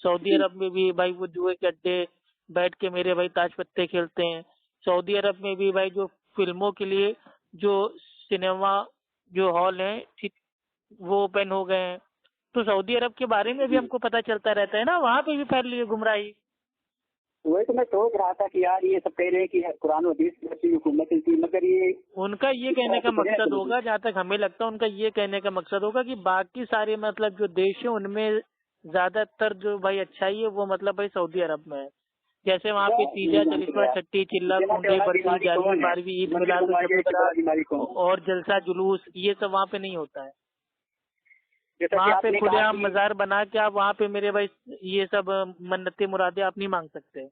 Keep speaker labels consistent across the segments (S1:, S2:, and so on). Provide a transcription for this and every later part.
S1: سعودی عرب میں بھی بھائی وہ جوئے کے اڈے بیٹھ کے میرے بھائی تاش پتے کھیلتے ہیں. سعودی عرب میں بھی بھائی جو فلموں کے لیے جو سنیما جو ہال ہیں وہ اوپن ہو گئے ہیں. تو سعودی عرب کے بارے میں بھی ہم کو پتہ چلتا رہتا ہے نا, وہاں پہ بھی پھیل رہی ہے گمراہی.
S2: وہی تو میں سوچ رہا تھا کہ یار یہ سب کہہ رہے ہیں کہ قرآن و حدیث کی حکومت چلتی ہے, مگر یہ
S1: ان کا یہ کہنے کا مقصد ہوگا, جہاں تک ہمیں لگتا ہے ان کا یہ کہنے کا مقصد ہوگا کہ باقی سارے مطلب جو دیش ہیں ان میں زیادہ تر جو بھائی اچھائی ہے وہ مطلب بھائی سعودی عرب میں ہے. جیسے وہاں پہ تیجا چلیسوا چھٹی چلا کنڈے برسی 11ویں 12ویں عید میلاد النبی اور جلسہ جلوس یہ سب وہاں پہ نہیں ہوتا ہے. وہاں پہ کھلے عام مزار بنا کے آپ وہاں پہ میرے بھائی یہ سب منتیں مرادیں آپ نہیں مانگ سکتے.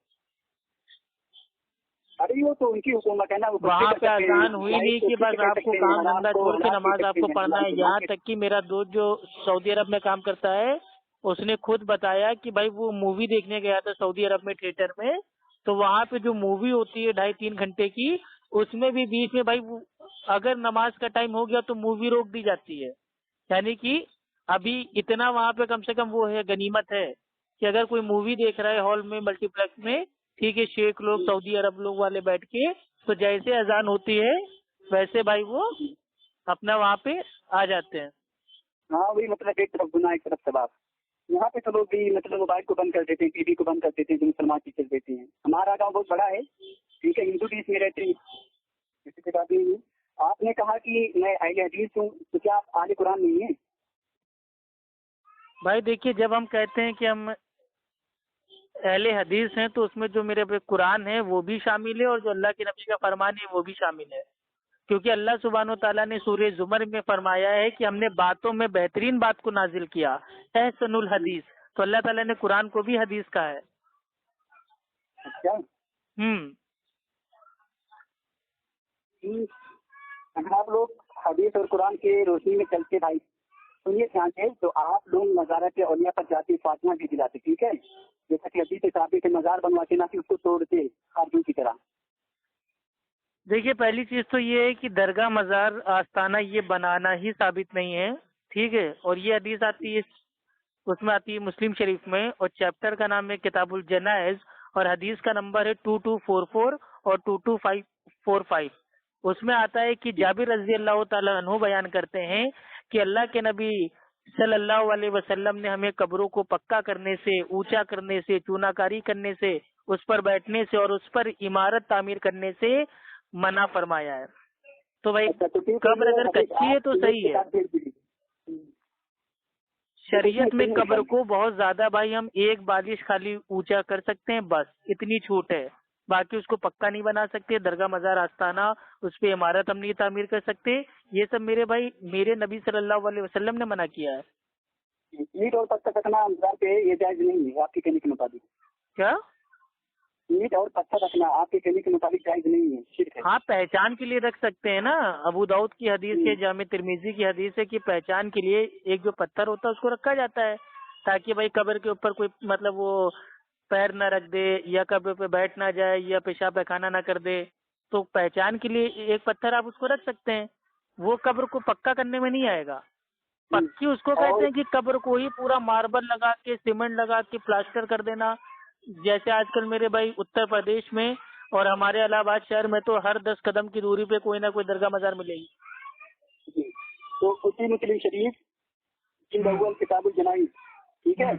S2: ارے وہ تو ان کی حکومت ہے نا,
S1: وہاں پہ اذان ہوئی نہیں کہ بس آپ کو کام دھندا چھوڑ کے نماز آپ کو پڑھنا ہے. یہاں تک کہ میرا دوست جو سعودی عرب میں کام کرتا ہے اس نے خود بتایا کہ بھائی وہ مووی دیکھنے گیا تھا سعودی عرب میں تھیٹر میں, تو وہاں پہ جو مووی ہوتی ہے 2.5-3 گھنٹے کی, اس میں بھی بیچ میں بھائی اگر نماز کا ٹائم ہو گیا تو مووی روک دی جاتی ہے. یعنی کہ ابھی اتنا وہاں پہ کم سے کم وہ ہے غنیمت ہے کہ اگر کوئی مووی دیکھ رہا ہے ہال میں ملٹی پلیکس میں, ٹھیک ہے, شیخ لوگ سعودی عرب لوگ والے بیٹھ کے, تو جیسے اذان ہوتی ہے ویسے بھائی وہ اپنا وہاں پہ آ جاتے ہیں.
S2: ہاں وہی مطلب ایک طرف گناہ ایک طرف ثواب. یہاں پہ تو لوگ بھی مطلب موبائل کو بند کر دیتے ہیں, ٹی وی کو بند کر دیتے ہیں, جو مسلمان ٹیچر دیتے ہیں. ہمارا گاؤں بہت بڑا ہے, ٹھیک ہے, ہندو بھی اس میں رہتے ہیں, کسی سے بات نہیں ہے. آپ نے کہا کہ میں اہل حدیث ہوں, تو کیا آپ اہل قرآن نہیں ہیں؟
S1: بھائی دیکھیے, جب ہم کہتے ہیں کہ ہم اہل حدیث ہیں تو اس میں جو میرے قرآن ہے وہ بھی شامل ہے اور جو اللہ کے نبی کا فرمان ہے وہ بھی شامل ہے. کیونکہ اللہ سبحانہ و تعالیٰ نے سورہ زمر میں فرمایا ہے کہ ہم نے باتوں میں بہترین بات کو نازل کیا, احسن الحدیث. تو اللہ تعالیٰ نے قرآن کو بھی حدیث کہا ہے.
S2: اچھا, اگر آپ لوگ حدیث اور قرآن کے روشنی میں چلتے بھائی سنیے دھیان سے, تو آپ لوگ مزارہ کے اولیاء پر جاتے, فاطمہ بھی دلاتے, ٹھیک ہے, جیسا کہ حدیث ثابت ہے, مزار بنواتے نہ کہ اس کو توڑتے خارجوں کی طرح.
S1: دیکھیے, پہلی چیز تو یہ ہے کہ درگاہ مزار آستانہ یہ بنانا ہی ثابت نہیں ہے, ٹھیک ہے. اور یہ حدیث آتی ہے, اس میں آتی ہے مسلم شریف میں, اور چیپٹر کا نام ہے کتاب الجنائز, اور حدیث کا نمبر ہے 2244 اور 22545. اس میں آتا ہے کہ جابر رضی اللہ تعالیٰ عنہ بیان کرتے ہیں کہ اللہ کے نبی صلی اللہ علیہ وسلم نے ہمیں قبروں کو پکا کرنے سے, اونچا کرنے سے, چونا کاری کرنے سے, اس پر بیٹھنے سے اور اس پر عمارت تعمیر کرنے سے منع فرمایا ہے. تو بھائی قبر اگر کچی ہے تو صحیح ہے. شریعت میں قبر کو بہت زیادہ بھائی ہم ایک بالش خالی اونچا کر سکتے ہیں, بس اتنی چھوٹ ہے. باقی اس کو پکا نہیں بنا سکتے, درگاہ مزار آستانہ اس پہ عمارت ہم نہیں تعمیر کر سکتے. یہ سب میرے بھائی میرے نبی صلی اللہ علیہ وسلم نے منع کیا ہے.
S2: اینٹ اور پتھر رکھنا مزار پہ یہ جائز نہیں ہے آپ کے کہنے کے مطابق.
S1: کیا
S2: اینٹ اور پتھر رکھنا آپ کے کہنے کے مطابق جائز نہیں ہے؟
S1: ہاں, پہچان کے لیے رکھ سکتے ہیں نا. ابو داؤد کی حدیث ہے, جامع ترمذی کی حدیث ہے کہ پہچان کے لیے ایک جو پتھر ہوتا ہے اس کو رکھا جاتا ہے, تاکہ بھائی قبر کے اوپر کوئی مطلب وہ پیر نہ رکھ دے یا قبر پہ بیٹھ نہ جائے یا پیشاب پیخانہ نہ کر دے. تو پہچان کے لیے ایک پتھر آپ اس کو رکھ سکتے ہیں, وہ قبر کو پکا کرنے میں نہیں آئے گا. پکی اس کو کہتے ہیں کہ قبر کو ہی پورا ماربل لگا کے, سیمنٹ لگا کے پلاسٹر کر دینا. جیسے آج کل میرے بھائی اتر پردیش میں اور ہمارے الہ آباد شہر میں تو ہر 10 قدم کی دوری پہ کوئی نہ کوئی درگاہ مزار ملے گی.
S2: تو اسی مسلم شریف اول کتاب الجنائز, ٹھیک ہے,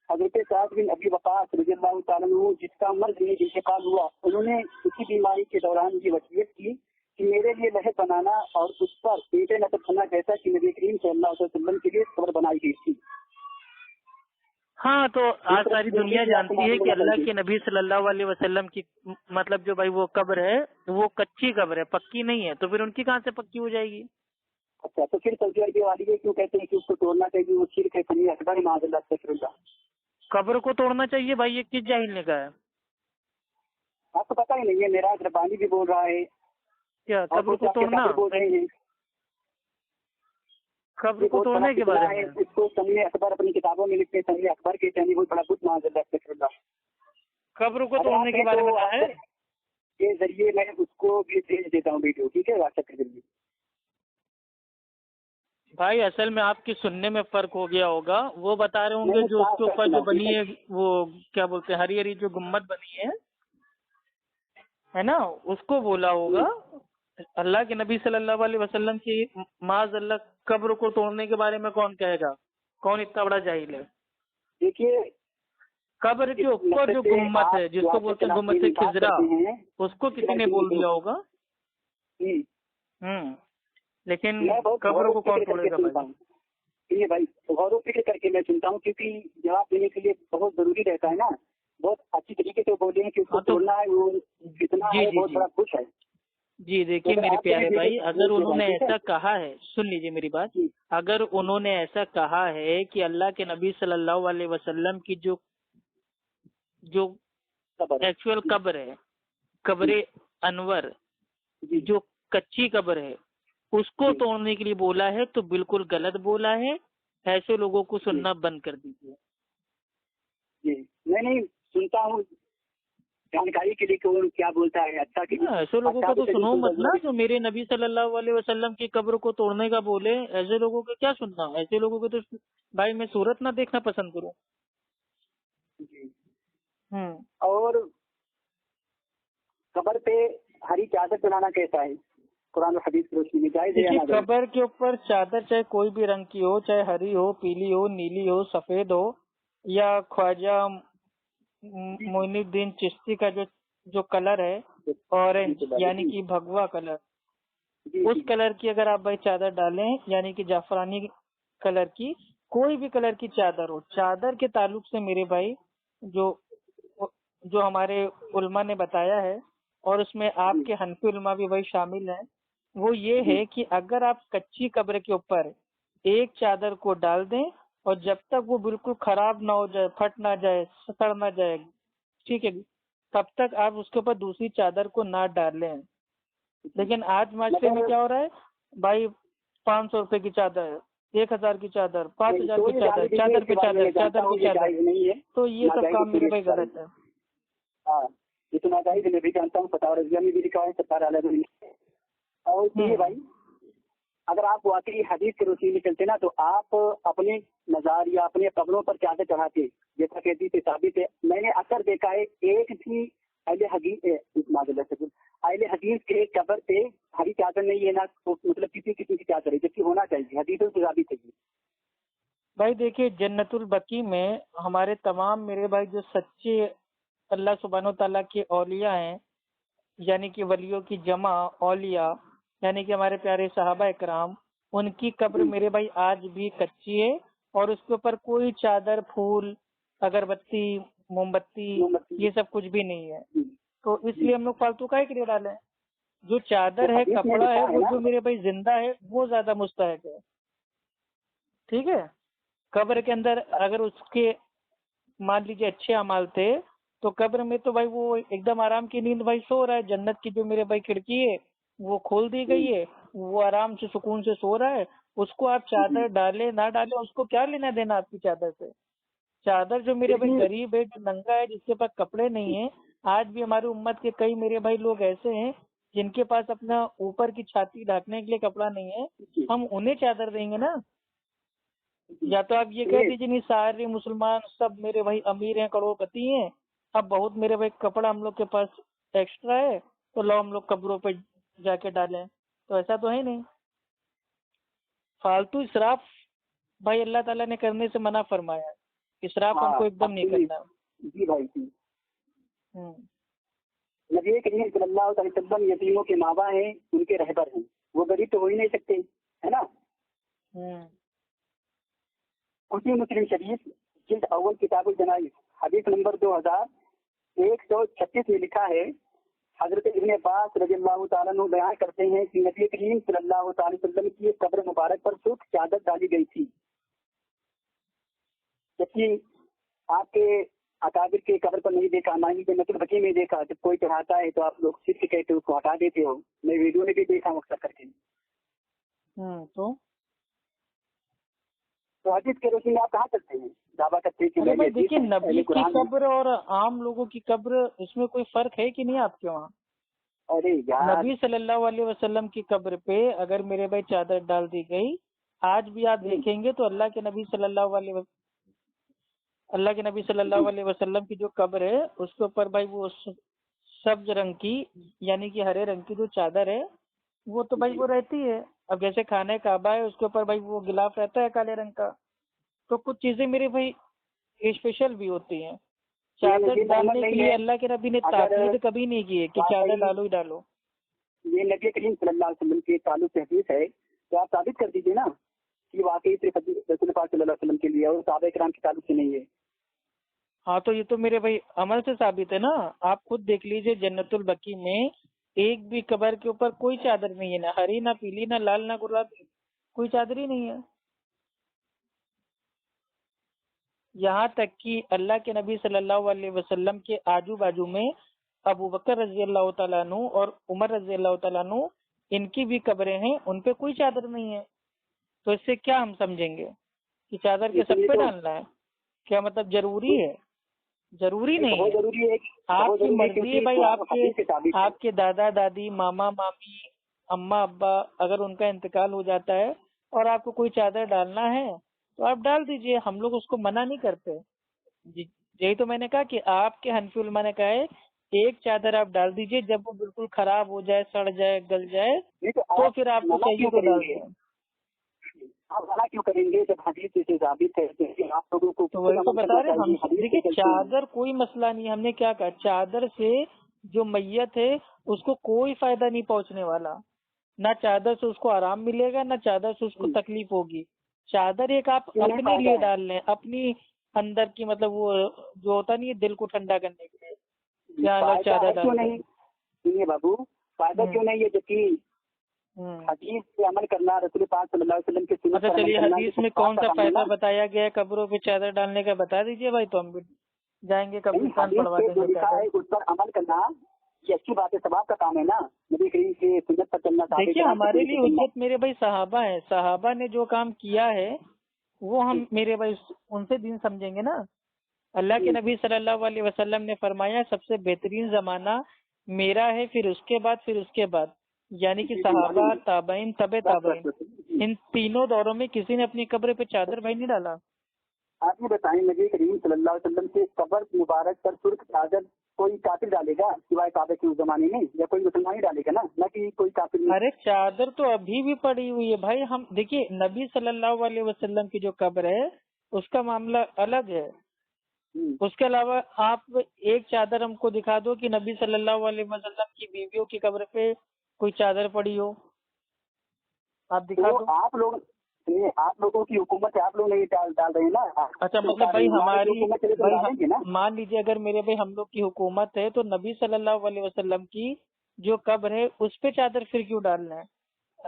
S2: حضرت سعد بن ابی وقاص رضی اللہ تعالیٰ عنہ جس کا مرض میں انتقال ہوا, انہوں نے اسی بیماری کے دوران یہ وصیت کی کہ میرے لیے لہر بنانا اور اس پر اینٹیں نصب کرنا جیسا کہ نبی کریم صلی اللہ علیہ وسلم کے لیے قبر بنائی گئی تھی.
S1: ہاں, تو آج ساری دنیا جانتی ہے کہ اللہ کے نبی صلی اللہ علیہ وسلم کی مطلب جو بھائی وہ قبر ہے وہ کچی قبر ہے, پکی نہیں ہے. تو پھر ان کی کہاں سے پکی ہو جائے گی؟
S2: اچھا, تو پھر سعودی عربیہ والی یہ کیوں کہتے ہیں کہ اس کو توڑنا چاہیے, وہ شرک ہے, فنی اکبر معاذ اللہ استغفر اللہ.
S1: قبر کو توڑنا چاہیے بھائی, یہ کس جاہل نے کہا ہے؟
S2: آپ کو پتہ ہی نہیں ہے, میرا ربانی بھی بول رہا ہے.
S1: کیا قبر کو توڑنا
S2: بول رہے ہیں؟
S1: قبر کو توڑنے کے بارے میں
S2: اس کو سنی اکبر اپنی کتابوں میں لکھتے ہیں, سنی اکبر کے چینی بہت بڑا بت معاذ اللہ استغفر اللہ.
S1: قبر کو توڑنے کے بارے میں کہا ہے
S2: کے ذریعے میں اس کو بھی بھیج دیتا ہوں ویڈیو, ٹھیک ہے, واٹس ایپ کے ذریعے.
S1: بھائی اصل میں آپ کی سننے میں فرق ہو گیا ہوگا. وہ بتا رہے ہوں گے جو اس کے اوپر جو بنی ہے وہ کیا بولتے ہیں ہری ہری جو گمبد بنی ہے نا اس کو بولا ہوگا. اللہ کے نبی صلی اللہ علیہ وسلم کی معاذ اللہ قبر کو توڑنے کے بارے میں کون کہے گا؟ کون اتنا بڑا جاہل ہے؟
S2: دیکھیے
S1: قبر کے اوپر جو گمبد ہے جس کو بولتے ہیں گمبد خضرا اس کو کسی نے بول دیا ہوگا. لیکن قبر کو کون توڑے گا بھائی؟
S2: بھائی غور و فکر کر کے میں سنتا ہوں کیونکہ جواب دینے کے لیے بہت ضروری رہتا ہے نا. بہت اچھی طریقے سے بولے ہیں کہ اس کو توڑنا ہے وہ کتنا ہے بہت بڑا خوش ہے.
S1: جی دیکھیے میرے پیارے بھائی اگر انہوں نے ایسا کہا ہے سن لیجیے میری بات. اگر انہوں نے ایسا کہا ہے کہ اللہ کے نبی صلی اللہ علیہ وسلم کی جو ایکچوئل قبر ہے قبر انور جو کچی قبر ہے اس کو توڑنے کے لیے بولا ہے تو بالکل غلط بولا ہے. ایسے لوگوں کو سننا بند کر دیجیے.
S2: جی میں نہیں سنتا ہوں جانکاری کے لیے کہ وہ کیا بولتا ہے. اچھا کہ
S1: ایسے لوگوں کو تو سنو مت نا جو میرے نبی صلی اللہ علیہ وسلم کی قبر کو توڑنے کا بولے. ایسے لوگوں کو کیا سننا؟ ایسے لوگوں کو تو بھائی میں صورت نہ دیکھنا پسند کروں.
S2: اور قبر پہ ہری چادر چڑھانا کیسا ہے قرآن و حدیث کی روشنی میں جائز ہے؟
S1: قبر کے اوپر چادر چاہے کوئی بھی رنگ کی ہو چاہے ہری ہو پیلی ہو نیلی ہو سفید ہو یا خواجہ معین الدین چشتی کا جو کلر ہے اورنج یعنی کہ بھگوا کلر اس کلر کی اگر آپ بھائی چادر ڈالیں یعنی کہ جعفرانی کلر کی کوئی بھی کلر کی چادر ہو. چادر کے تعلق سے میرے بھائی جو ہمارے علماء نے بتایا ہے اور اس میں آپ کے حنفی علماء بھی وہی شامل ہیں وہ یہ ہے کہ اگر آپ کچی قبر کے اوپر ایک چادر کو ڈال دیں اور جب تک وہ بالکل خراب نہ ہو جائے پھٹ نہ جائے سڑ نہ جائے ٹھیک ہے تب تک آپ اس کے اوپر دوسری چادر کو نہ ڈالیں. لیکن آج معاشرے میں کیا ہو رہا ہے بھائی 500 روپے کی چادر 1000 کی چادر 5000 کی چادر چادر پہ چادر چادر پہ چادر تو یہ سب کام میرے بھائی غلط ہے.
S2: یہ تو ناجائز میں بھی جانتا ہوں فتاوی رضویہ میں بھی لکھا ہے 17 علیہ. اور یہ بھائی اگر آپ واقعی حدیث کی روشنی میں چلتے نا تو آپ اپنے مزار یا اپنے قبروں پر چادر چڑھاتے جیسا کہ حدیث سے ثابت ہے. میں نے اکثر دیکھا ہے ایک بھی اہل حدیث کے قبر پہ ہری چادر نہیں ہے نا مطلب کسی قسم کی چادر ہے جبکہ ہونا چاہیے حدیثوں سے ثابت ہے.
S1: بھائی دیکھیے جنت البقیع میں ہمارے تمام میرے بھائی جو سچے اللہ سبحانہ تعالیٰ کے اولیاء ہیں یعنی کہ ولیوں کی جمع اولیاء یعنی کہ ہمارے پیارے صحابہ اکرام ان کی قبر میرے بھائی آج بھی کچی ہے اور اس کے اوپر کوئی چادر پھول اگربتی موم بتی یہ سب کچھ بھی نہیں ہے. تو اس لیے ہم لوگ فالتو کا ہی ڈالیں. جو چادر ہے کپڑا ہے وہ جو میرے بھائی زندہ ہے وہ زیادہ مستحق ہے. ٹھیک ہے قبر کے اندر اگر اس کے مان لیجیے اچھے اعمال تھے تو قبر میں تو بھائی وہ ایک دم آرام کی نیند بھائی سو رہا ہے. جنت کی جو میرے بھائی کھڑکی ہے وہ کھول دی گئی ہے وہ آرام سے سکون سے سو رہا ہے. اس کو آپ چادر ڈالے نہ ڈالے اس کو کیا لینا دینا آپ کی چادر سے. چادر جو میرے بھائی غریب ہے جو ننگا ہے جس کے پاس کپڑے نہیں ہیں. آج بھی ہماری امت کے کئی میرے بھائی لوگ ایسے ہیں جن کے پاس اپنا اوپر کی چھاتی ڈھانکنے کے لیے کپڑا نہیں ہے. ہم انہیں چادر دیں گے نا. یا تو آپ یہ کہہ دیجیے نہیں سارے مسلمان سب میرے بھائی امیر ہیں کروڑ پتی ہیں اب بہت میرے بھائی کپڑا ہم لوگ کے پاس ایکسٹرا ہے تو لو ہم لوگ قبروں پہ جا کے ڈالیں. تو ایسا تو ہے نہیں. فالتو اسراف بھائی اللہ تعالیٰ نے کرنے سے منع فرمایا ہے. اسراف ہم کو ایک دم نہیں کرنا.
S2: جی بھائی نبی کریم صلی اللہ علیہ وسلم یتیموں کے ماں باپ ہیں ان کے رہبر ہیں وہ غریب تو ہو ہی نہیں سکتے ہے نا. اسی مسلم شریف جلد اول کتاب الجنائز حدیث نمبر 2136 میں لکھا ہے حضرت ابن عباس رضی اللہ تعالیٰ عنہ بیان کرتے ہیں کہ نبی کریم صلی اللہ تعالی وسلم کی قبر مبارک پر سرخ چادر ڈالی گئی تھی. جبکہ آپ کے اکابر کے قبر پر نہیں دیکھا نہ ہی جنت البقیع میں دیکھا. جب کوئی چڑھاتا ہے تو آپ لوگ صرف کہتے ہو اس کو ہٹا دیتے ہو. میں ویڈیو میں بھی دیکھا ہوں اکثر کر کے. تو حدیث کے روشنی میں آپ کہاں کرتے ہیں دعویٰ کرتے ہیں؟
S1: دیکھیے نبی کی قبر اور عام لوگوں کی قبر اس میں کوئی فرق ہے کہ نہیں آپ کے وہاں؟
S2: ارے یار
S1: نبی صلی اللہ علیہ وسلم کی قبر پہ اگر میرے بھائی چادر ڈال دی گئی آج بھی آپ دیکھیں گے تو اللہ کے نبی صلی اللہ علیہ وسلم کی جو قبر ہے اس کے اوپر بھائی وہ سبز رنگ کی یعنی کہ ہرے رنگ کی جو چادر ہے وہ تو بھائی وہ رہتی ہے. اب جیسے خانہ کعبہ ہے اس کے اوپر بھائی وہ غلاف رہتا ہے کالے رنگ کا. تو کچھ چیزیں میرے بھائی اسپیشل بھی ہوتی ہیں. چادر ڈالنے کے لیے اللہ کے نبی نے تاکید کبھی نہیں کی ہے کہ چادر ڈالو ہی ڈالو.
S2: یہ نبی کریم صلی اللہ علیہ وسلم کے تعلق سے حدیث ہے تو آپ ثابت کر دیجیے نا کہ واقعی صرف رسول پاک صلی اللہ علیہ وسلم کے لیے اور صحابہ کرام کے تعلق سے نہیں ہے.
S1: ہاں تو یہ تو میرے بھائی عمل سے ثابت ہے نا. آپ خود دیکھ لیجئے جنت البقیع میں ایک بھی قبر کے اوپر کوئی چادر نہیں ہے, نہ ہری نہ پیلی نہ لال نہ گلابی, کوئی چادر ہی نہیں ہے. یہاں تک کہ اللہ کے نبی صلی اللہ علیہ وسلم کے آجو بازو میں ابو بکر رضی اللہ تعالیٰ عنہ اور عمر رضی اللہ تعالیٰ عنہ ان کی بھی قبریں ہیں, ان پہ کوئی چادر نہیں ہے. تو اس سے کیا ہم سمجھیں گے کہ چادر کے سب پہ ڈالنا ہے؟ کیا مطلب ضروری ہے؟ ضروری نہیں ہے. آپ کی مرضی ہے بھائی. آپ کے دادا دادی ماما مامی اماں ابا اگر ان کا انتقال ہو جاتا ہے اور آپ کو کوئی چادر ڈالنا ہے تو آپ ڈال دیجئے, ہم لوگ اس کو منع نہیں کرتے. یہی تو میں نے کہا کہ آپ کے حنفی علماء نے کہا ہے ایک چادر آپ ڈال دیجئے, جب وہ بالکل خراب ہو جائے, سڑ جائے, گل جائے تو پھر آپ کو چاہیے تو ڈال دیں.
S2: آپ منع کیوں کریں گے جب حدیث سے ثابت ہے کہ آپ لوگوں کو؟
S1: تو وہی تو بتا رہے ہم. دیکھیے چادر کوئی مسئلہ نہیں. ہم نے کیا کہا, چادر سے جو میت ہے اس کو کوئی فائدہ نہیں پہنچنے والا. نہ چادر سے اس کو آرام ملے گا, نہ چادر سے اس کو تکلیف ہوگی. چادر ایک آپ اپنے لیے ڈال لیں, اپنی اندر کی مطلب وہ جو ہوتا نہیں ہے دل کو ٹھنڈا کرنے کے لیے. کیا الگ چادر ڈال لیں.
S2: سنیے بابو, فائدہ کیوں نہیں ہے جبکہ حدیث پہ عمل کرنا رسول پاک صلی اللہ علیہ وسلم کے سنت.
S1: اچھا چلیے, حدیث میں کون سا فائدہ بتایا گیا ہے قبروں پہ چادر ڈالنے کا بتا دیجیے بھائی, تو ہم بھی جائیں گے قبرستان پڑھوا دیں گے.
S2: اس پر عمل کرنا یہ اچھی بات ہے, ثواب کا کام ہے نا. نبی کریم کے سنت پر چلنا.
S1: دیکھیے ہمارے لیے حجت میرے بھائی صحابہ ہیں. صحابہ نے جو کام کیا ہے وہ ہم میرے بھائی ان سے دین سمجھیں گے نا. اللہ کے نبی صلی اللہ علیہ وسلم نے فرمایا سب سے بہترین زمانہ میرا ہے, پھر اس کے بعد یعنی کہ صحابہ, تابعین, تبع تابعین, ان تینوں دوروں میں کسی نے اپنی قبر پہ چادر بھائی نہیں ڈالا.
S2: آپ یہ بتائیں نبی کریم صلی اللہ علیہ وسلم کے قبر مبارک پر سرخ چادر کوئی کافر ڈالے گا سوائے کعبہ کے اس زمانے میں, یا کوئی مسلمان ہی ڈالے گا نا, نہ کہ کوئی کافر.
S1: ارے چادر تو ابھی بھی پڑی ہوئی ہے بھائی. ہم دیکھیے نبی صلی اللہ علیہ وسلم کی جو قبر ہے اس کا معاملہ الگ ہے. اس کے علاوہ آپ ایک چادر ہم کو دکھا دو کہ نبی صلی اللہ علیہ وسلم کی بیویوں کی قبر پہ کوئی چادر پڑی ہو, آپ دکھا دو.
S2: آپ لوگوں کی حکومت ہے, آپ لوگ نہیں ڈال رہے ہیں نا.
S1: اچھا مطلب بھائی ہماری مان لیجیے اگر میرے بھائی ہم لوگ کی حکومت ہے تو نبی صلی اللہ علیہ وسلم کی جو قبر ہے اس پہ چادر پھر کیوں ڈالنا ہے؟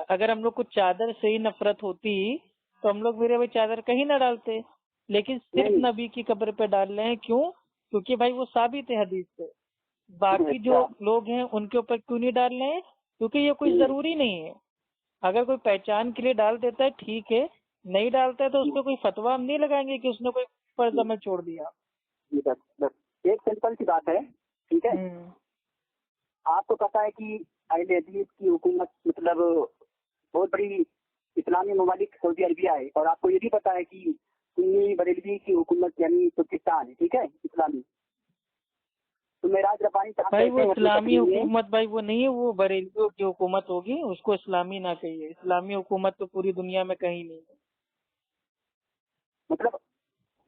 S1: اگر ہم لوگ کو چادر سے ہی نفرت ہوتی تو ہم لوگ میرے بھائی چادر کہیں نہ ڈالتے, لیکن صرف نبی کی قبر پہ ڈال رہے ہیں. کیوں؟ کیونکہ بھائی وہ ثابت ہے حدیث سے. باقی جو لوگ ہیں ان کے اوپر کیوں نہیں ڈال رہے ہیں؟ کیونکہ یہ کوئی ضروری نہیں ہے. اگر کوئی پہچان کے لیے ڈال دیتا ہے ٹھیک ہے, نہیں ڈالتا ہے تو اس پہ کوئی فتویٰ ہم نہیں لگائیں گے کہ اس نے کوئی فرض عمل چھوڑ دیا.
S2: ایک سمپل سی بات ہے, ٹھیک ہے. آپ کو پتا ہے کہ اہل حدیث کی حکومت مطلب بہت بڑی اسلامی ممالک سعودی عربیہ ہے, اور آپ کو یہ بھی پتا ہے کہ سنی بریلوی کی حکومت یعنی ترکستان ہے, ٹھیک ہے, اسلامی. تو معراج ربانی صاحب
S1: بھائی وہ اسلامی حکومت بھائی وہ نہیں ہے, وہ بریلویوں کی حکومت ہوگی, اس کو اسلامی نہ کہیے. اسلامی حکومت تو پوری دنیا میں کہیں نہیں ہے.
S2: مطلب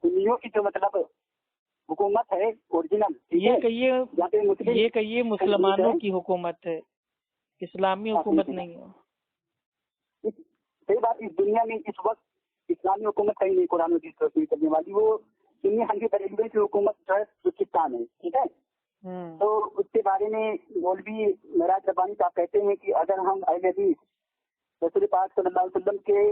S2: سنیوں کی جو مطلب حکومت ہے اوریجنل,
S1: یہ کہیے مسلمانوں کی حکومت ہے, اسلامی حکومت نہیں ہے.
S2: صحیح بات. اس دنیا میں اس وقت اسلامی حکومت کہیں نہیں قرآن و حدیث پر کرنے والی. وہ سنی حنفی بریلوی کی حکومت جو ہے ترکستان ہے, ٹھیک ہے. تو اس کے بارے میں مولوی معراج ربانی صاحب کہتے ہیں کہ اگر ہم اہل حدیث رسول پاک صلی اللہ علیہ وسلم کے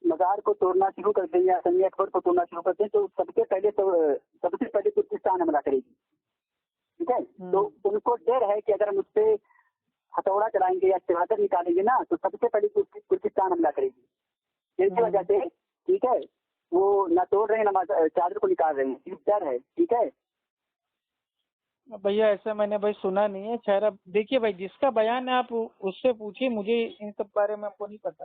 S2: مزار کو توڑنا شروع کر دیں یا سنی اکبر کو توڑنا شروع کر دیں تو سب سے پہلے ترکستان حملہ کرے گی, ٹھیک ہے. تو ان کو ڈر ہے کہ اگر ہم اس پہ ہتھوڑا چلائیں گے یا چادر نکالیں گے نا تو سب سے پہلے ترکستان حملہ کرے گی. اس کی وجہ سے ٹھیک ہے وہ نہ توڑ رہے ہیں نہ چادر کو نکال رہے ہیں, صرف ڈر ہے, ٹھیک ہے.
S1: بھیا ایسا میں نے بھائی سنا نہیں ہے. خیر اب دیکھیے بھائی جس کا بیان ہے آپ اس سے پوچھیے, مجھے ان سب بارے میں ہم کو نہیں پتا.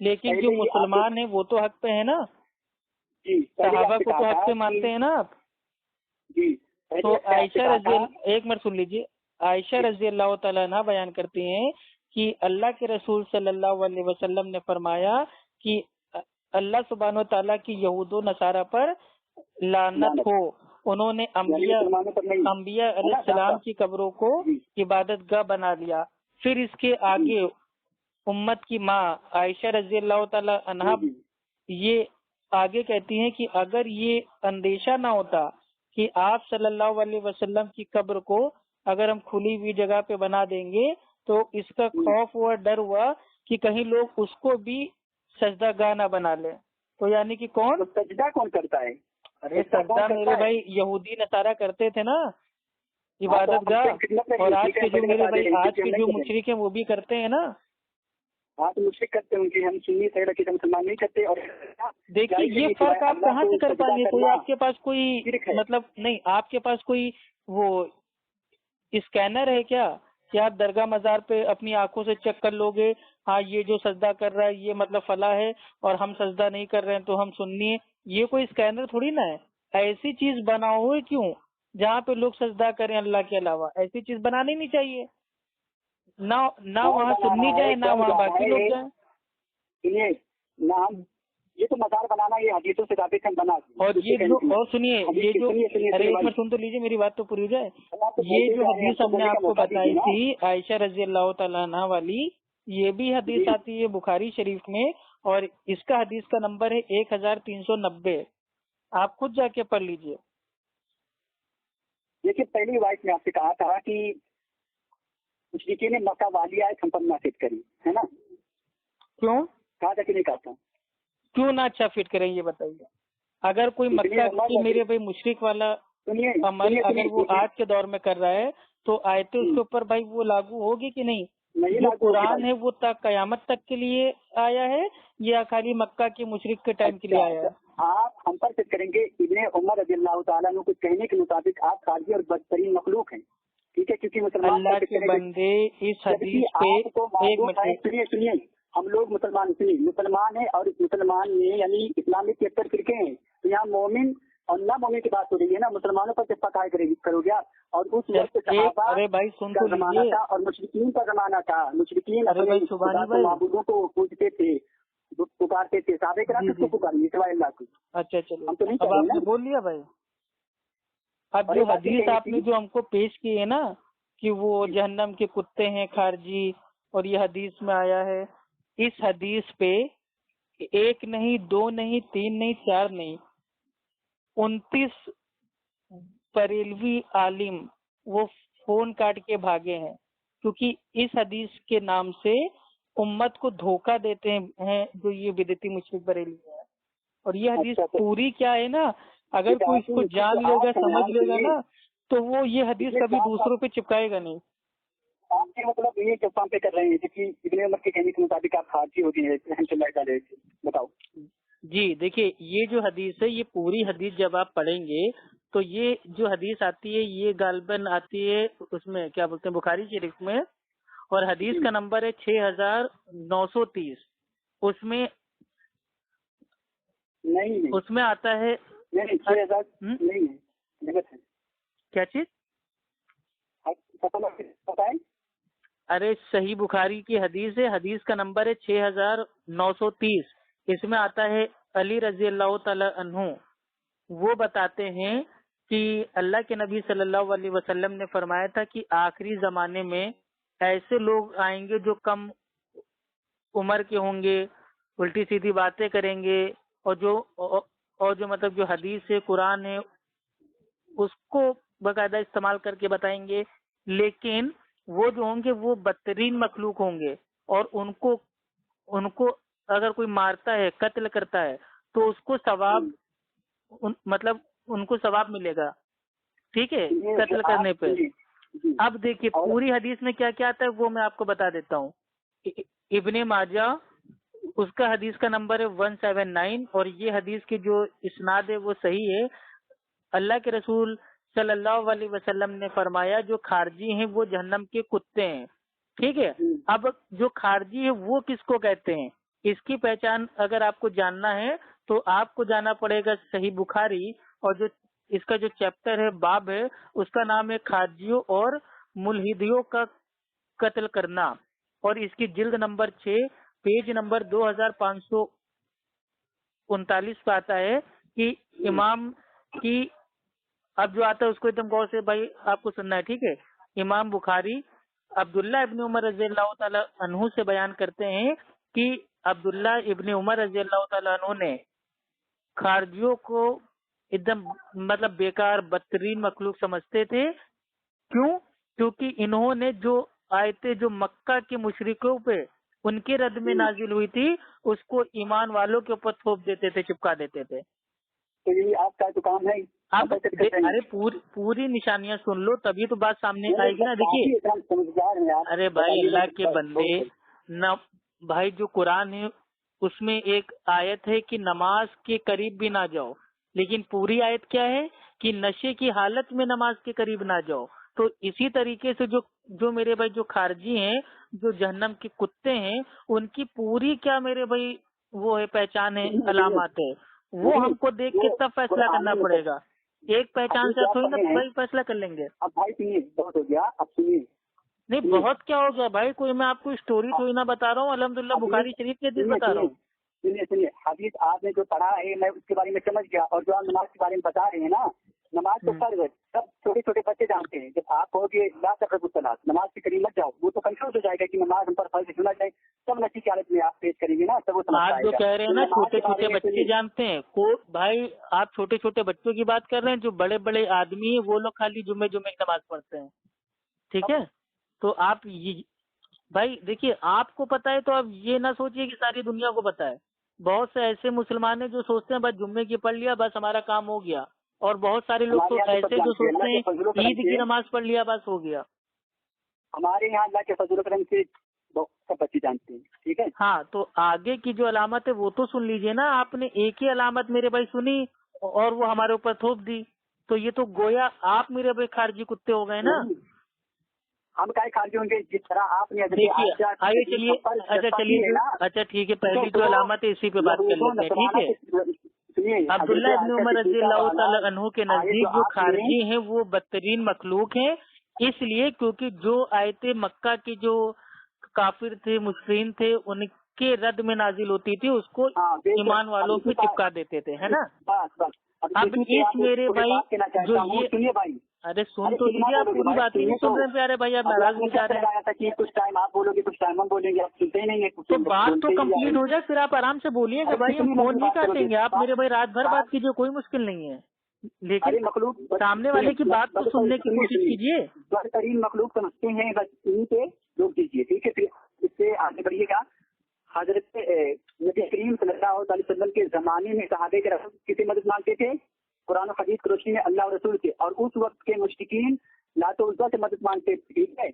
S1: لیکن جو مسلمان ہیں وہ تو حق پہ ہے نا، صحابہ کو تو حق پہ مانتے ہیں نا آپ.
S2: جی
S1: تو عائشہ رضی ایک منٹ سن لیجیے. عائشہ رضی اللہ تعالیٰ عنہ بیان کرتی ہیں کہ اللہ کے رسول صلی اللہ علیہ وسلم نے فرمایا کہ اللہ سبحانہ و تعالیٰ کی یہود و نصارہ پر لعنت ہو، انہوں نے انبیاء علیہ السلام کی قبروں کو عبادت گاہ بنا لیا. پھر اس کے آگے امت کی ماں عائشہ رضی اللہ تعالیٰ عنہ یہ آگے کہتی ہیں کہ اگر یہ اندیشہ نہ ہوتا کہ آپ صلی اللہ علیہ وسلم کی قبر کو اگر ہم کھلی ہوئی جگہ پہ بنا دیں گے تو اس کا خوف ہوا، ڈر ہوا کہ کہیں لوگ اس کو بھی سجدہ گاہ نہ بنا لیں. تو یعنی کہ کون
S2: سجدہ کون کرتا ہے؟
S1: ارے سجدہ میرے بھائی یہودی نصارہ کرتے تھے نا عبادت گاہ، اور آج کے جو میرے بھائی آج کے جو مشرک ہیں وہ بھی کرتے ہیں نا.
S2: ہاں تو مشرک کرتے ہیں کہ ہم سنی سائڈ کے مسلمان نہیں کرتے. اور
S1: دیکھیے یہ فرق آپ کہاں سے کر پائیں گے؟ کوئی آپ کے پاس کوئی مطلب نہیں، آپ کے پاس کوئی وہ اسکینر ہے کیا کہ آپ درگاہ مزار پہ اپنی آنکھوں سے چیک کر لو گے ہاں یہ جو سجدہ کر رہا ہے یہ مطلب فلاں ہے اور ہم سجدہ نہیں کر رہے ہیں تو ہم سنی ہے؟ یہ کوئی اسکینر تھوڑی نا ہے. ایسی چیز بناؤ ہوئے کیوں جہاں پہ لوگ سجدہ کریں اللہ کے علاوہ؟ ایسی چیز بنانی نہیں چاہیے. نہ وہاں سنی جائے نہ وہاں باقی لوگ جائیں.
S2: سنیے نہ یہ تو مزار بنانا یہ حدیثوں سے ثابت ہے بنا. اور
S1: یہ جو اور سنیے یہ جو ارے ایک منٹ سن تو لیجیے میری بات تو پوری ہو جائے. یہ جو حدیث ہم نے آپ کو بتائی تھی عائشہ رضی اللہ تعالیٰ عنہ والی، یہ بھی حدیث آتی ہے بخاری شریف میں اور اس کا حدیث کا نمبر ہے 1390. آپ خود جا کے پڑھ لیجیے.
S2: دیکھیے پہلی وائس میں آپ سے کہا تھا کہ مشرکین نے مکہ والی آئے ہم پر نافذ کری ہے نا.
S1: کیوں
S2: کہا تھا کہ نہیں کہا تھا؟
S1: کیوں نہ اچھا فٹ کریں یہ بتائیے. اگر کوئی مکہ کی میرے بھائی مشرک والا عمل اگر وہ آج کے دور میں کر رہا ہے تو آیتیں اس کے اوپر بھائی وہ لاگو ہوگی کہ نہیں؟ جو قرآن ہے وہ قیامت تک کے لیے آیا ہے یا خالی مکہ کے مشرک کے ٹائم کے لیے آیا ہے؟
S2: آپ ہم پر فٹ کریں گے. ابن عمر رضی اللہ تعالیٰ نے کچھ کہنے کے مطابق آپ خارجی اور بدترین مخلوق ہیں. ٹھیک ہے کیونکہ مسلمان
S1: اللہ کے بندے اس حدیث پہ ایک منٹ
S2: سنیے ہم لوگ مسلمان ہیں اور مسلمان میں یعنی اسلامی 73 فرقے ہیں. تو یہاں مومن اور نہ مومن کی بات ہو رہی ہے نا. مسلمانوں پر کس پکائے کرو گیا اور اس وقت
S1: ارے بھائی سن تو
S2: زمانہ تھا اور مشرکین کا زمانہ تھا. مشرکین معبودوں کو پوجتے تھے پکارتے تھے. صحابہ کرام کس کو پکاریں گے سوائے اللہ کو؟
S1: اچھا چلو اب آپ نے بول لیا بھائی. اب جو حدیث آپ نے جو ہم کو پیش کی ہے نا کہ وہ جہنم کے کتے ہیں خارجی اور یہ حدیث میں آیا ہے، اس حدیث پہ ایک نہیں دو نہیں تین نہیں چار نہیں 29 بریلوی عالم وہ فون کاٹ کے بھاگے ہیں کیونکہ اس حدیث کے نام سے امت کو دھوکہ دیتے ہیں جو یہ بدعتی مشرک بریلوی ہے. اور یہ حدیث پوری کیا ہے نا اگر کوئی اس کو جان لے گا سمجھ لے گا نا تو وہ یہ حدیث کبھی دوسروں پہ چپکائے گا نہیں.
S2: آپ کے مطلب یہ کام پہ کر رہے ہیں کہ ابن عمر کے کہنے کے مطابق آپ خارجی ہوتی ہیں بتاؤ.
S1: جی دیکھیے یہ جو حدیث ہے یہ پوری حدیث جب آپ پڑھیں گے تو یہ جو حدیث آتی ہے یہ غالباً آتی ہے اس میں کیا بولتے ہیں بخاری شریف میں اور حدیث کا نمبر ہے 6930. اس میں نہیں اس میں آتا ہے کیا چیز ارے صحیح بخاری کی حدیث ہے. حدیث کا نمبر ہے 6930. اس میں آتا ہے علی رضی اللہ تعالی عنہ وہ بتاتے ہیں کہ اللہ کے نبی صلی اللہ علیہ وسلم نے فرمایا تھا کہ آخری زمانے میں ایسے لوگ آئیں گے جو کم عمر کے ہوں گے، الٹی سیدھی باتیں کریں گے اور جو مطلب جو حدیث ہے قرآن ہے اس کو باقاعدہ استعمال کر کے بتائیں گے. لیکن وہ جو ہوں گے وہ بدترین مخلوق ہوں گے اور ان کو اگر کوئی مارتا ہے قتل کرتا ہے تو اس کو ثواب مطلب ان کو ثواب ملے گا. ٹھیک ہے قتل کرنے پہ. اب دیکھیے پوری حدیث میں کیا کیا آتا ہے وہ میں آپ کو بتا دیتا ہوں. ابن ماجہ اس کا حدیث کا نمبر ہے 179 اور یہ حدیث کی جو اسناد ہے وہ صحیح ہے. اللہ کے رسول صلی اللہ علیہ وسلم نے فرمایا جو خارجی ہیں وہ جہنم کے کتے ہیں. ٹھیک ہے. اب جو خارجی ہے وہ کس کو کہتے ہیں؟ اس کی پہچان اگر آپ کو جاننا ہے تو آپ کو جانا پڑے گا صحیح بخاری، اور جو اس کا جو چیپٹر ہے، باب ہے، اس کا نام ہے خارجیوں اور ملحدیوں کا قتل کرنا، اور اس کی جلد نمبر 6 پیج نمبر 2539 پہ آتا ہے کہ امام کی، اب جو آتا ہے اس کو ایک دم غور سے بھائی آپ کو سننا ہے، ٹھیک ہے؟ امام بخاری عبداللہ ابن عمر رضی اللہ تعالی عنہ سے بیان کرتے ہیں کہ عبداللہ ابن عمر رضی اللہ تعالی عنہ نے خارجیوں کو ایک دم مطلب بیکار بدترین مخلوق سمجھتے تھے. کیوں؟ کیونکہ انہوں نے جو آیتیں جو مکہ کے مشرکوں پہ ان کے رد میں نازل ہوئی تھی اس کو ایمان والوں کے اوپر تھوپ دیتے تھے، چپکا دیتے تھے.
S2: تو یہ آپ کا تو کام ہے.
S1: آپ ارے پوری نشانیاں سن لو تبھی تو بات سامنے آئے گی نا. دیکھیے ارے بھائی اللہ کے بندے نہ بھائی، جو قرآن ہے اس میں ایک آیت ہے کہ نماز کے قریب بھی نہ جاؤ، لیکن پوری آیت کیا ہے کہ نشے کی حالت میں نماز کے قریب نہ جاؤ. تو اسی طریقے سے جو میرے بھائی جو خارجی ہیں، جو جہنم کے کتے ہیں، ان کی پوری کیا میرے بھائی وہ ہے پہچان ہے، علامات ہے، وہ ہم کو دیکھ کے تب فیصلہ کرنا پڑے گا. ایک پہچان سے تھوڑی نا بھائی فیصلہ کر لیں گے.
S2: اب بھائی سنیے، بہت ہو گیا، اب سنیے.
S1: نہیں بہت کیا ہو گیا بھائی، کوئی میں آپ کو اسٹوری تھوڑی نہ بتا رہا ہوں، الحمدللہ بخاری شریف کے حدیث بتا رہا ہوں.
S2: سنیے حدیث آپ نے جو پڑھا ہے میں اس کے بارے میں سمجھ گیا، اور جو آپ نماز کے بارے میں بتا رہے ہیں نا، نماز تو فرض ہے، سب چھوٹے چھوٹے بچے جانتے ہیں. جب آپ کہو گے لا تقربوا الصلاۃ، نماز کے قریب مت جاؤ، وہ تو کنفیوز ہو جائے گا کہ نماز ہم پر فرض ہونا چاہیے. سب نشے کی حالت میں آپ پیش کریں گے نا، سب وہ سمجھ
S1: آپ
S2: پائے
S1: جو
S2: گا.
S1: کہہ رہے ہیں نا چھوٹے چھوٹے بچے جانتے ہیں کو بھائی، آپ چھوٹے چھوٹے بچوں کی بات کر رہے ہیں، جو بڑے بڑے آدمی ہیں وہ لوگ خالی جمعے کی نماز پڑھتے ہیں، ٹھیک ہے؟ تو آپ بھائی دیکھیے، آپ کو پتا ہے تو آپ یہ نہ سوچیے کہ ساری دنیا کو پتا ہے. بہت سے ایسے مسلمان ہیں جو سوچتے ہیں بس جمعے کی پڑھ لیا بس ہمارا کام ہو گیا، اور بہت سارے لوگ تو ایسے جو سوچتے ہیں عید کی نماز پڑھ لیا بس ہو گیا.
S2: ہمارے یہاں اللہ کے فضل و کرم سے سب بچے جانتے ہیں، ٹھیک ہے؟
S1: ہاں تو آگے کی جو علامت ہے وہ تو سن لیجئے نا. آپ نے ایک ہی علامت میرے بھائی سنی اور وہ ہمارے اوپر تھوپ دی، تو یہ تو گویا آپ میرے بھائی خارجی کتے ہو گئے نا.
S2: ہم کیا خارجی ہوں گے جس طرح آپ نے.
S1: دیکھیے آئیے چلیے، اچھا ٹھیک ہے، پہلی جو علامت ہے اسی پہ بات کر لیتے ہیں، ٹھیک ہے؟ عبداللہ ابن عمر رضی اللہ تعالی عنہ کے نزدیک جو خارجی ہیں وہ بدترین مخلوق ہیں، اس لیے کیونکہ جو آیتیں مکہ کے جو کافر تھے، مشرکین تھے، ان کے رد میں نازل ہوتی تھی اس کو ایمان والوں پہ چپکا دیتے تھے، ہے نا. اب اس میرے بھائی جو یہ ارے سن تو لیجیے، آپ پوری بات ہی نہیں سن رہے پیارے بھائی، آپ ناراض نہیں جا رہے ہیں.
S2: کچھ ٹائم آپ بولو گے، کچھ ٹائم ہم بولیں گے، آپ سنتے ہی نہیں ہیں.
S1: تو بات تو کمپلیٹ ہو جائے پھر آپ آرام سے بولیے گا بھائی، ہم فون نہیں کاٹیں گے. آپ میرے بھائی رات بھر بات کیجیے، کوئی مشکل نہیں ہے، لیکن سامنے والے کی بات کو سننے کی کوشش کیجیے.
S2: بدترین مخلوق سمجھتے ہیں، بس انہیں پہ روک دیجیے، ٹھیک ہے؟ پھر اس سے آگے بڑھیے گا. حضرت نبی کریم صلی اللہ علیہ وسلم کے زمانے میں صحابہ کرام کسی مدد مانگتے تھے؟ قرآن و حدیث کی روشنی میں اللہ اور رسول سے، اور اس وقت کے مشرکین لات و عزا سے مدد مانگتے تھے، ٹھیک ہے؟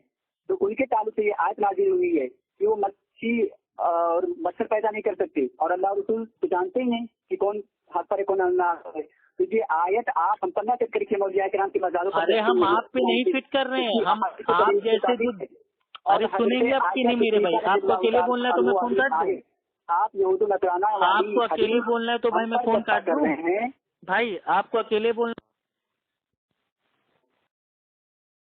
S2: تو ان کے تعلق سے یہ آیت نازل ہوئی ہے کہ وہ مچھی اور مچھر پیدا نہیں کر سکتے، اور اللہ اور رسول تو جانتے ہی ہیں کہ کون ہاتھ پر ہے کون نہ ہے. تو یہ آیت آپ ہم پر نہ فٹ کر کے مولیاء کرام کی مزاروں پر.
S1: ارے ہم آپ پہ نہیں فٹ کر رہے ہیں، ہم آپ جیسے ارے سنیں گے آپ کی نہیں میرے بھائی. آپ کو اکیلے بولنا ہے تو میں فون کاٹ دوں؟
S2: آپ یہود نصرانہ
S1: آپ کو اکیلے بولنا ہے تو بھائی میں فون کاٹ دوں؟ بھائی آپ کو اکیلے بولنا